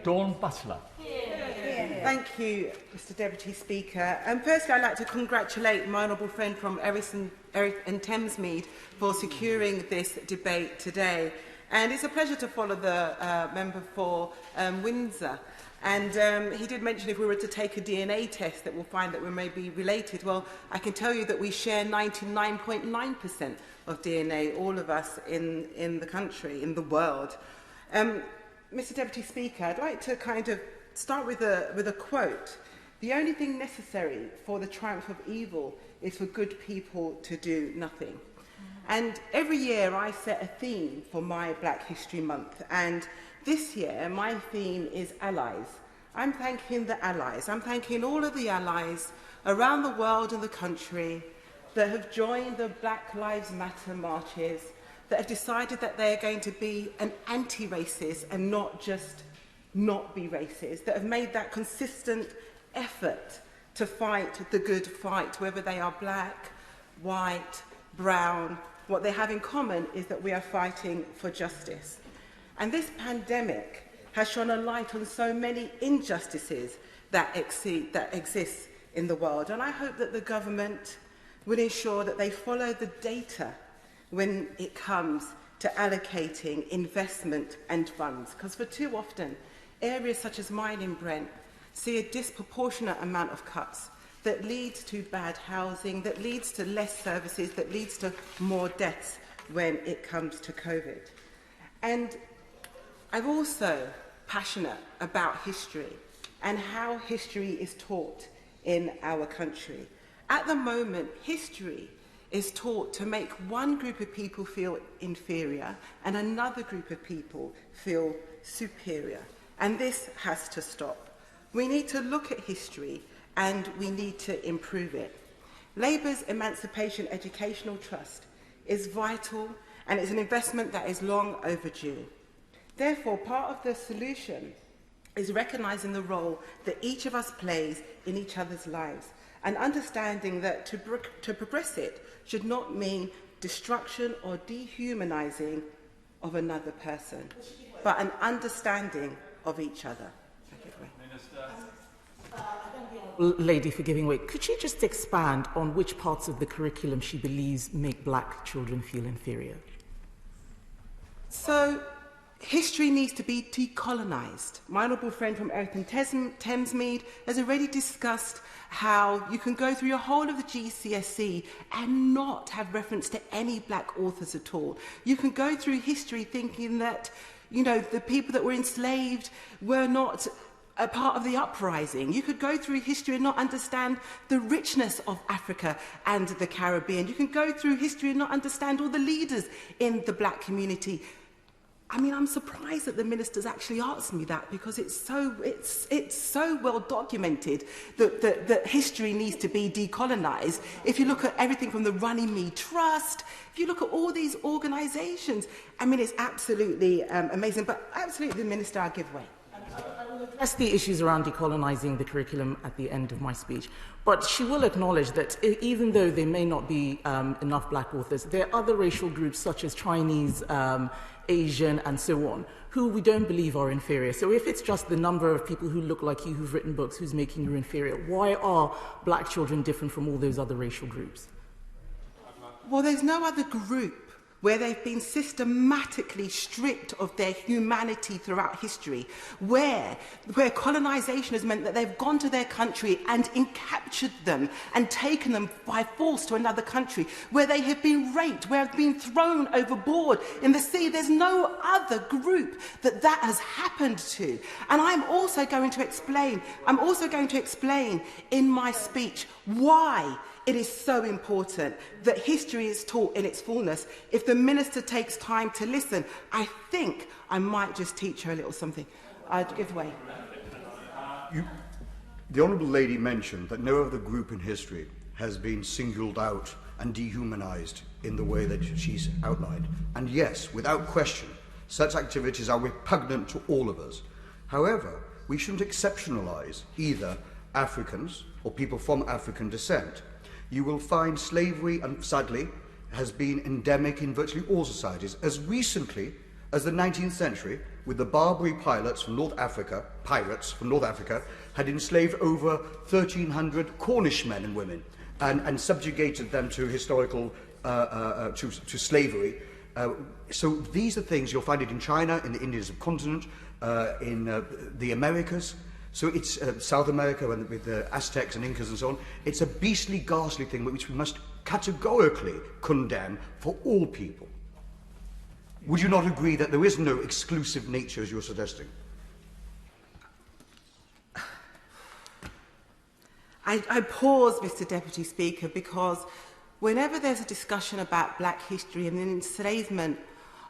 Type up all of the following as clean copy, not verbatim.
Dawn Butler. Thank you, Mr Deputy Speaker. Firstly, I'd like to congratulate my honourable friend from Erith and Thamesmead for securing this debate today. And it's a pleasure to follow the member for Windsor. And he did mention if we were to take a DNA test that we'll find that we may be related. Well, I can tell you that we share 99.9% of DNA, all of us in the country, in the world. Mr Deputy Speaker, I'd like to kind of start with a quote. The only thing necessary for the triumph of evil is for good people to do nothing. And every year I set a theme for my Black History Month. And this year my theme is allies. I'm thanking the allies. I'm thanking all of the allies around the world and the country that have joined the Black Lives Matter marches, that have decided that they are going to be an anti-racist and not just not be racist, that have made that consistent effort to fight the good fight, whether they are black, white, brown. What they have in common is that we are fighting for justice. And this pandemic has shone a light on so many injustices that exist in the world. And I hope that the government will ensure that they follow the data when it comes to allocating investment and funds. Because for too often, areas such as mine in Brent see a disproportionate amount of cuts that leads to bad housing, that leads to less services, that leads to more deaths when it comes to COVID. And I'm also passionate about history and how history is taught in our country. At the moment, history is taught to make one group of people feel inferior and another group of people feel superior. And this has to stop. We need to look at history and we need to improve it. Labour's Emancipation Educational Trust is vital and it's an investment that is long overdue. Therefore, part of the solution is recognising the role that each of us plays in each other's lives and understanding that to progress it should not mean destruction or dehumanising of another person, but an understanding of each other. Lady for giving way. Could she just expand on which parts of the curriculum she believes make black children feel inferior? So, history needs to be decolonised. My honourable friend from Erith and Thamesmead has already discussed how you can go through your whole of the GCSE and not have reference to any black authors at all. You can go through history thinking that, you know, the people that were enslaved were not a part of the uprising. You could go through history and not understand the richness of Africa and the Caribbean. You can go through history and not understand all the leaders in the black community. I mean, I'm surprised that the minister's actually asked me that because it's so well documented that history needs to be decolonised. If you look at everything from the Runnymede Trust, if you look at all these organisations, I mean, it's absolutely amazing. But absolutely, the minister, I'll give way. I will address the issues around decolonising the curriculum at the end of my speech. But she will acknowledge that even though there may not be enough black authors, there are other racial groups such as Chinese, Asian, and so on, who we don't believe are inferior. So if it's just the number of people who look like you, who've written books, who's making you inferior, why are black children different from all those other racial groups? Well, there's no other group where they've been systematically stripped of their humanity throughout history, where colonisation has meant that they've gone to their country and captured them and taken them by force to another country, where they have been raped, where they've been thrown overboard in the sea. There's no other group that has happened to. And I'm also going to explain in my speech why it is so important that history is taught in its fullness. If the minister takes time to listen, I think I might just teach her a little something. I'd give way. The Honourable Lady mentioned that no other group in history has been singled out and dehumanised in the way that she's outlined. And yes, without question, such activities are repugnant to all of us. However, we shouldn't exceptionalise either Africans or people from African descent. You will find slavery, and sadly, has been endemic in virtually all societies. As recently as the 19th century, with the Barbary pirates from North Africa, had enslaved over 1,300 Cornish men and women and subjugated them to historical, to slavery. So these are things, you'll find it in China, in the Indian subcontinent, in the Americas. So it's South America with the Aztecs and Incas and so on. It's a beastly, ghastly thing which we must categorically condemn for all people. Would you not agree that there is no exclusive nature as you're suggesting? I pause, Mr. Deputy Speaker, because whenever there's a discussion about black history and the enslavement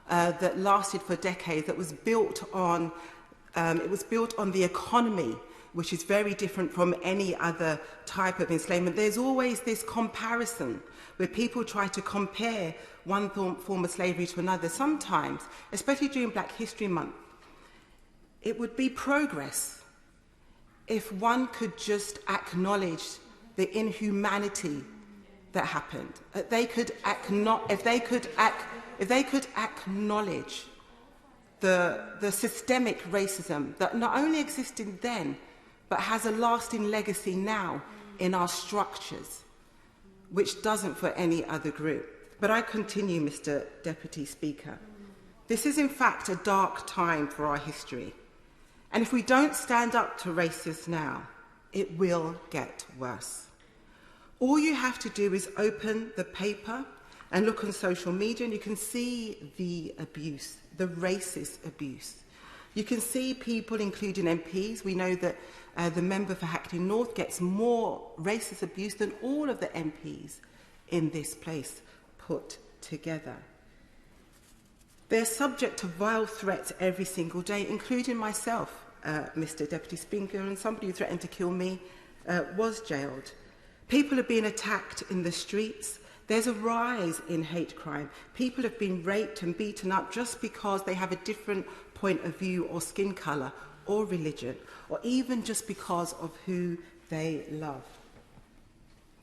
that lasted for decades, that was built on the economy, which is very different from any other type of enslavement, there's always this comparison where people try to compare one form of slavery to another. Sometimes, especially during Black History Month, it would be progress if one could just acknowledge the inhumanity that happened. If they could acknowledge the systemic racism that not only existed then, but has a lasting legacy now in our structures, which doesn't for any other group. But I continue, Mr. Deputy Speaker. This is in fact a dark time for our history. And if we don't stand up to racists now, it will get worse. All you have to do is open the paper and look on social media and you can see the abuse, the racist abuse. You can see people, including MPs. We know that the member for Hackney North gets more racist abuse than all of the MPs in this place put together. They're subject to vile threats every single day, including myself, Mr. Deputy Speaker, and somebody who threatened to kill me was jailed. People are being attacked in the streets. There's a rise in hate crime. People have been raped and beaten up just because they have a different point of view or skin colour or religion, or even just because of who they love.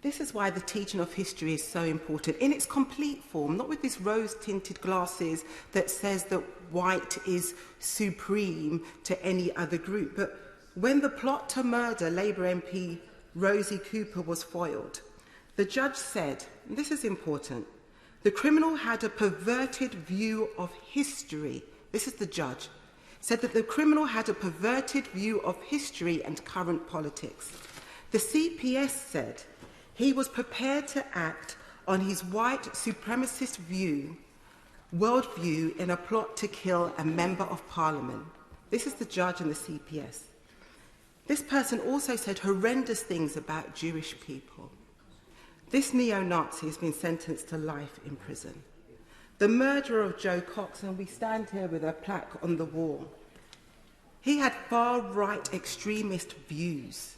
This is why the teaching of history is so important in its complete form, not with this rose-tinted glasses that says that white is supreme to any other group. But when the plot to murder Labour MP Rosie Cooper was foiled, the judge said, and this is important, the criminal had a perverted view of history. This is the judge. Said that the criminal had a perverted view of history and current politics. The CPS said he was prepared to act on his white supremacist worldview in a plot to kill a member of parliament. This is the judge and the CPS. This person also said horrendous things about Jewish people. This neo-Nazi has been sentenced to life in prison. The murderer of Joe Cox, and we stand here with a plaque on the wall, he had far-right extremist views.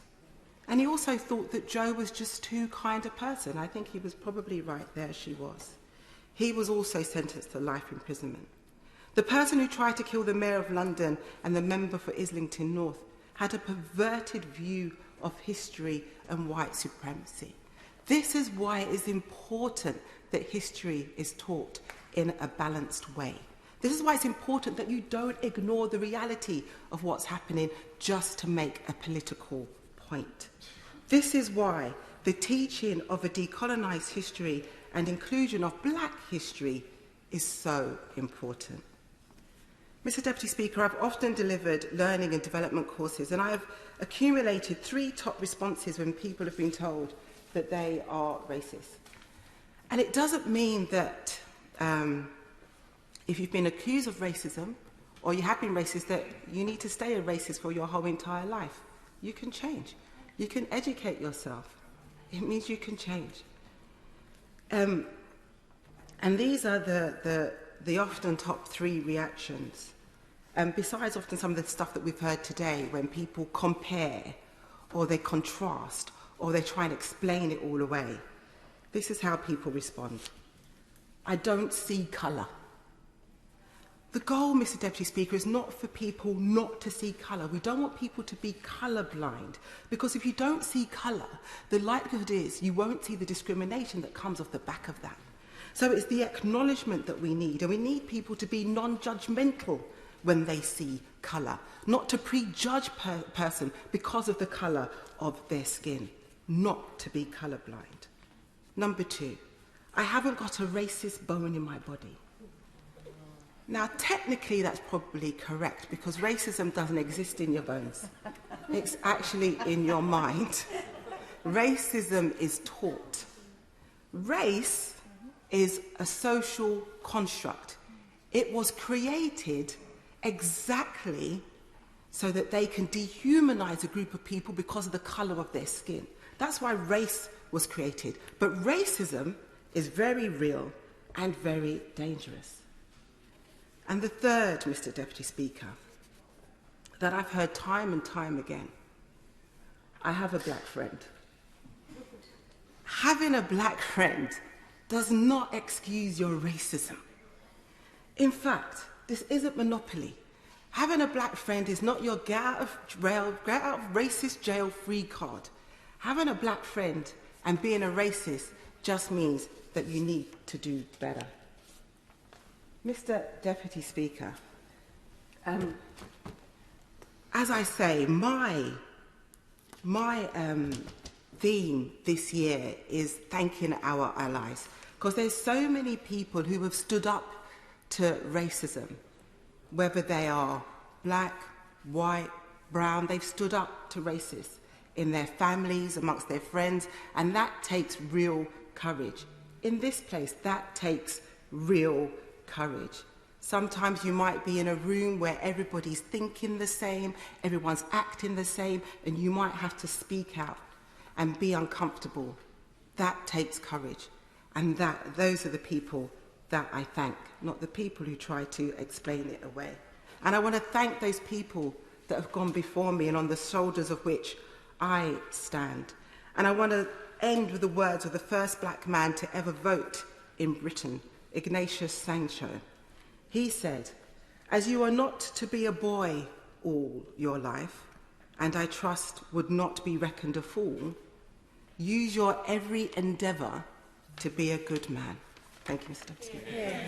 And he also thought that Joe was just too kind a person. I think he was probably right there, she was. He was also sentenced to life imprisonment. The person who tried to kill the Mayor of London and the member for Islington North had a perverted view of history and white supremacy. This is why it is important that history is taught in a balanced way. This is why it's important that you don't ignore the reality of what's happening just to make a political point. This is why the teaching of a decolonised history and inclusion of black history is so important. Mr. Deputy Speaker, I've often delivered learning and development courses, and I have accumulated 3 top responses when people have been told that they are racist. And it doesn't mean that if you've been accused of racism or you have been racist, that you need to stay a racist for your whole entire life. You can change. You can educate yourself. It means you can change. And these are the often top 3 reactions. Besides often some of the stuff that we've heard today when people compare or they contrast or they try and explain it all away. This is how people respond. I don't see colour. The goal, Mr. Deputy Speaker, is not for people not to see colour. We don't want people to be colourblind, because if you don't see colour, the likelihood is you won't see the discrimination that comes off the back of that. So it's the acknowledgement that we need, and we need people to be non-judgmental when they see colour, not to prejudge person because of the colour of their skin, not to be colourblind. Number 2, I haven't got a racist bone in my body. Now, technically, that's probably correct because racism doesn't exist in your bones. It's actually in your mind. Racism is taught. Race is a social construct. It was created exactly so that they can dehumanize a group of people because of the color of their skin. That's why race was created. But racism is very real and very dangerous. And the third, Mr. Deputy Speaker, that I've heard time and time again, I have a black friend. Having a black friend does not excuse your racism. In fact, this isn't Monopoly. Having a black friend is not your get out of racist jail free card. Having a black friend and being a racist just means that you need to do better. Mr. Deputy Speaker, as I say, my theme this year is thanking our allies, because there's so many people who have stood up to racism, whether they are black, white, brown, they've stood up to racists in their families, amongst their friends, and that takes real courage. In this place, that takes real courage. Sometimes you might be in a room where everybody's thinking the same, everyone's acting the same, and you might have to speak out and be uncomfortable. That takes courage. And those are the people that I thank, not the people who try to explain it away. And I want to thank those people that have gone before me and on the shoulders of which I stand. And I want to end with the words of the first black man to ever vote in Britain, Ignatius Sancho. He said, "As you are not to be a boy all your life, and I trust would not be reckoned a fool, use your every endeavour to be a good man." Thank you, Mr. Deputy Speaker.